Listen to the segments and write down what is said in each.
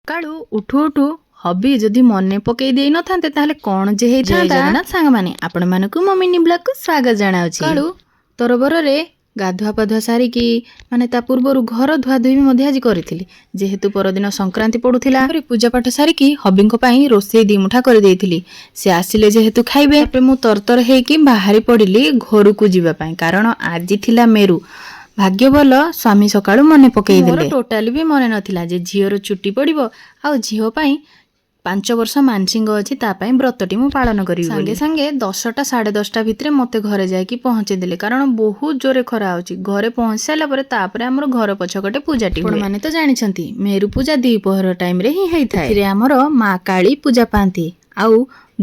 ସକାଳୁ ଉଠୁ ଉଠୁ ହବି ଯଦି ମନେ ପକେଇ ଦେଇ ନଥାନ୍ତେ ତାହେଲେ କ'ଣ ଯେ ହେଇଥାନ୍ତା। ଜଗନ୍ନାଥ ସାଙ୍ଗମାନେ ଆପଣମାନଙ୍କୁ ମୋ ମିନି ବ୍ଲଗକୁ ସ୍ୱାଗତ ଜଣାଉଛି। ସକାଳୁ ତରବରରେ ଗାଧୁଆ ପାଧୁଆ ସାରିକି ମାନେ ତା ପୂର୍ବରୁ ଘର ଧୁଆଧୁଇ ବି ମଧ୍ୟ ଆଜି କରିଥିଲି, ଯେହେତୁ ପରଦିନ ସଂକ୍ରାନ୍ତି ପଡୁଥିଲା। ପୂଜାପାଠ ସାରିକି ହବିଙ୍କ ପାଇଁ ରୋଷେଇ ଦିମୁଠା କରିଦେଇଥିଲି। ସେ ଆସିଲେ ଯେହେତୁ ଖାଇବେ, ତାପରେ ମୁଁ ତରତର ହେଇକି ବାହାରି ପଡ଼ିଲି ଘରକୁ ଯିବା ପାଇଁ, କାରଣ ଆଜି ଥିଲା ମେରୁ। ଭାଗ୍ୟ ଭଲ ସ୍ୱାମୀ ସକାଳୁ ମନେ ପକେଇଦେଲେ। ଟୋଟାଲି ବି ମନେ ନଥିଲା ଯେ ଝିଅର ଚୁଟି ପଡ଼ିବ ଆଉ ଝିଅ ପାଇଁ 5 ବର୍ଷ ମାନସିଙ୍ଗ ଅଛି, ତା ପାଇଁ ବ୍ରତଟି ମୁଁ ପାଳନ କରିବି। ସାଙ୍ଗେ ସାଙ୍ଗେ 10ଟା 10:30 ଭିତରେ ମତେ ଘରେ ଯାଇକି ପହଞ୍ଚେଇ ଦେଲେ, କାରଣ ବହୁତ ଜୋରେ ଖରା ହଉଛି। ଘରେ ପହଞ୍ଚି ସାରିଲା ପରେ ତାପରେ ଆମର ଘର ପଛପଟେ ପୂଜାଟି ହୁଏ। ଆପଣମାନେ ତ ଜାଣିଛନ୍ତି ମେରୁ ପୂଜା ଦ୍ୱିପହର ଟାଇମରେ ହିଁ ହେଇଥାଏ। ଏଥିରେ ଆମର ମା କାଳୀ ପୂଜା ପାଆନ୍ତି ଆଉ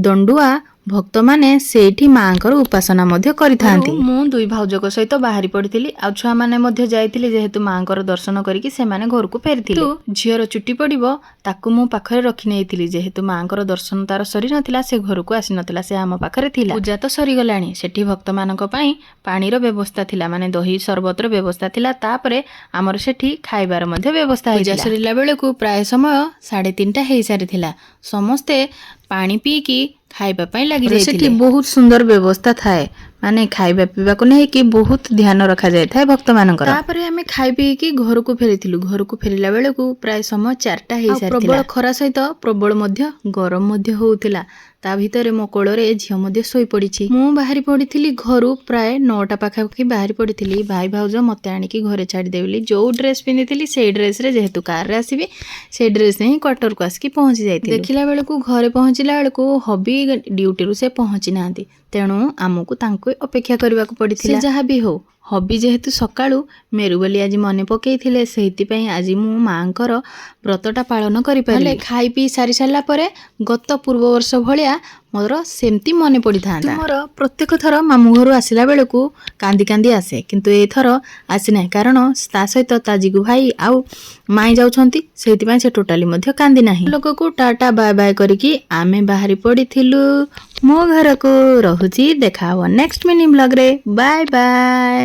ଦଣ୍ଡୁଆ ଭକ୍ତମାନେ ସେଇଠି ମାଙ୍କର ଉପାସନା ମଧ୍ୟ କରିଥାନ୍ତି। ମୁଁ 2 ଭାଉଜଙ୍କ ସହିତ ବାହାରି ପଡ଼ିଥିଲି ଆଉ ଛୁଆମାନେ ମଧ୍ୟ ଯାଇଥିଲେ, ଯେହେତୁ ମାଙ୍କର ଦର୍ଶନ କରିକି ସେମାନେ ଘରକୁ ଫେରିଥିଲେ। ଝିଅର ଚୁଟି ପଡ଼ିବ ତାକୁ ମୁଁ ପାଖରେ ରଖି ନେଇଥିଲି, ଯେହେତୁ ମାଙ୍କର ଦର୍ଶନ ତାର ସରି ନଥିଲା, ସେ ଘରକୁ ଆସି ନଥିଲା, ସେ ଆମ ପାଖରେ ଥିଲା। ପୂଜା ତ ସରିଗଲାଣି, ସେଠି ଭକ୍ତମାନଙ୍କ ପାଇଁ ପାଣିର ବ୍ୟବସ୍ଥା ଥିଲା, ମାନେ ଦହି ସରବତର ବ୍ୟବସ୍ଥା ଥିଲା। ତାପରେ ଆମର ସେଠି ଖାଇବାର ମଧ୍ୟ ବ୍ୟବସ୍ଥା ହେଇଥିଲା। ପୂଜା ସରିଲା ବେଳକୁ ପ୍ରାୟ ସମୟ 3:30 ହେଇସାରିଥିଲା। ସମସ୍ତେ ପାଣି ପିଇକି ଖାଇବା ପାଇଁ ଲାଗି ଯାଇଥିଲେ। ସେଠି ବହୁତ ସୁନ୍ଦର ବ୍ୟବସ୍ଥା ଥାଏ, ମାନେ ଖାଇବା ପିଇବାକୁ ନେଇକି ବହୁତ ଧ୍ୟାନ ରଖାଯାଇଥାଏ ଭକ୍ତମାନଙ୍କର। ତାପରେ ଆମେ ଖାଇ ପିଇକି ଘରକୁ ଫେରିଥିଲୁ। ଘରକୁ ଫେରିଲା ବେଳକୁ ପ୍ରାୟ ସମୟ 4ଟା ହେଇସାରିଥିଲା। ପ୍ରବଳ ଖରା ସହିତ ପ୍ରବଳ ମଧ୍ୟ ଗରମ ମଧ୍ୟ ହଉଥିଲା। ତା ଭିତରେ ମୋ କୋଳରେ ଝିଅ ମଧ୍ୟ ଶୋଇ ପଡ଼ିଛି। ମୁଁ ବାହାରି ପଡ଼ିଥିଲି ଘରୁ ପ୍ରାୟ 9ଟା ପାଖାପାଖି ବାହାରି ପଡ଼ିଥିଲି। ଭାଇ ଭାଉଜ ମତେ ଆଣିକି ଘରେ ଛାଡ଼ିଦେବେ ବୋଲି ଯୋଉ ଡ୍ରେସ୍ ପିନ୍ଧିଥିଲି ସେଇ ଡ୍ରେସରେ, ଯେହେତୁ କାରରେ ଆସିବି ସେଇ ଡ୍ରେସରେ ହିଁ କ୍ୱାର୍ଟରକୁ ଆସିକି ପହଞ୍ଚି ଯାଇଥିଲି। ଦେଖିଲା ବେଳକୁ ଘରେ ପହଞ୍ଚିଲା ବେଳକୁ ହବି ଡ୍ୟୁଟିରୁ ସେ ପହଞ୍ଚି ନାହାନ୍ତି, ତେଣୁ ଆମକୁ ତାଙ୍କୁ ଅପେକ୍ଷା କରିବାକୁ ପଡ଼ିଥିଲା। ଯାହା ବି ହଉ, ହବି ଯେହେତୁ ସକାଳୁ ମେରୁ ବୋଲି ଆଜି ମନେ ପକେଇଥିଲେ, ସେଇଥିପାଇଁ ଆଜି ମୁଁ ମାଙ୍କର ବ୍ରତଟା ପାଳନ କରିପାରିଲି। ଖାଇ ପିଇ ସାରି ସାରିଲା ପରେ ଗତ ପୂର୍ବ ବର୍ଷ ଭଳିଆ ମୋର ସେମିତି ମନେ ପଡ଼ିଥାନ୍ତା। ମୋର ପ୍ରତ୍ୟେକ ଥର ମାମୁଁ ଘରୁ ଆସିଲା ବେଳକୁ କାନ୍ଦି କାନ୍ଦି ଆସେ, କିନ୍ତୁ ଏଇଥର ଆସିନାହିଁ, କାରଣ ତା ସହିତ ତା ଜିଗୁ ଭାଇ ଆଉ ମାଇଁ ଯାଉଛନ୍ତି, ସେଇଥିପାଇଁ ସେ ଟୋଟାଲି ମଧ୍ୟ କାନ୍ଦି ନାହିଁ। ଲୋକକୁ ଟାଟା ବାଏ ବାଏ କରିକି ଆମେ ବାହାରି ପଡ଼ିଥିଲୁ ମୋ ଘରକୁ। ରହୁଛି, ଦେଖା ହବ ନେକ୍ସଟ ମିନି ବ୍ଲଗରେ। Bye bye.